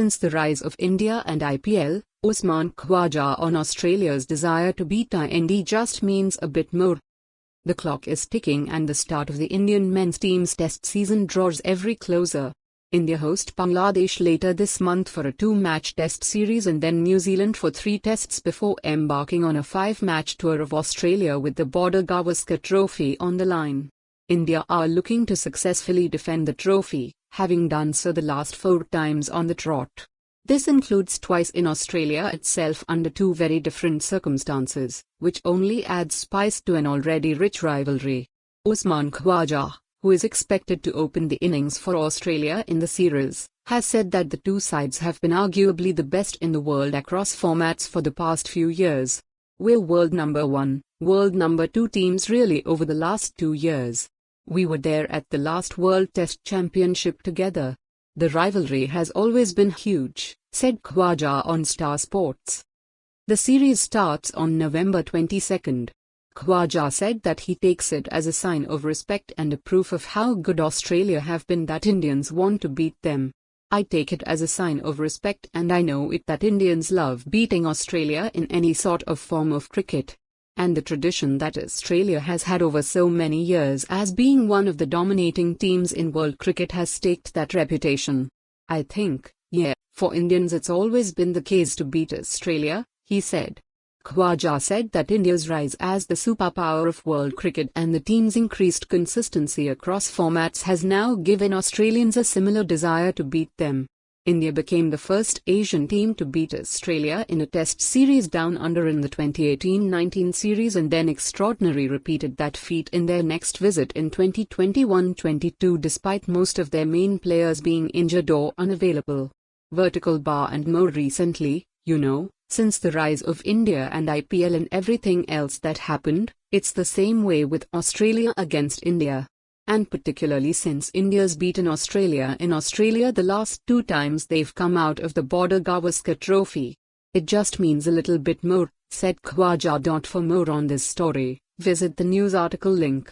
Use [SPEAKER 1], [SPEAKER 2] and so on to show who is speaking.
[SPEAKER 1] Since the rise of India and IPL, Usman Khawaja on Australia's desire to beat IND just means a bit more. The clock is ticking and the start of the Indian men's team's test season draws ever closer. India host Bangladesh later this month for a 2-match test series and then New Zealand for 3 tests before embarking on a 5-match tour of Australia with the Border Gavaskar Trophy on the line. India are looking to successfully defend the trophy, having done so the last 4 times on the trot. This includes twice in Australia itself under 2 very different circumstances, which only adds spice to an already rich rivalry. Usman Khawaja, who is expected to open the innings for Australia in the series, has said that the 2 sides have been arguably the best in the world across formats for the past few years. We're world number 1, world number 2 teams really over the last 2 years. We were there at the last World Test Championship together. The rivalry has always been huge, said Khawaja on Star Sports. The series starts on November 22. Khawaja said that he takes it as a sign of respect and a proof of how good Australia have been that Indians want to beat them. I take it as a sign of respect and I know it that Indians love beating Australia in any sort of form of cricket. And the tradition that Australia has had over so many years as being one of the dominating teams in world cricket has staked that reputation. I think, yeah, for Indians it's always been the case to beat Australia, he said. Khawaja said that India's rise as the superpower of world cricket and the team's increased consistency across formats has now given Australians a similar desire to beat them. India became the first Asian team to beat Australia in a test series down under in the 2018-19 series and then extraordinarily repeated that feat in their next visit in 2021-22 despite most of their main players being injured or unavailable. Vertical bar and more recently, since the rise of India and IPL and everything else that happened, it's the same way with Australia against India. And particularly since India's beaten Australia in Australia the last 2 times they've come out of the Border Gavaskar Trophy. It just means a little bit more, said Khawaja. For more on this story, visit the news article link.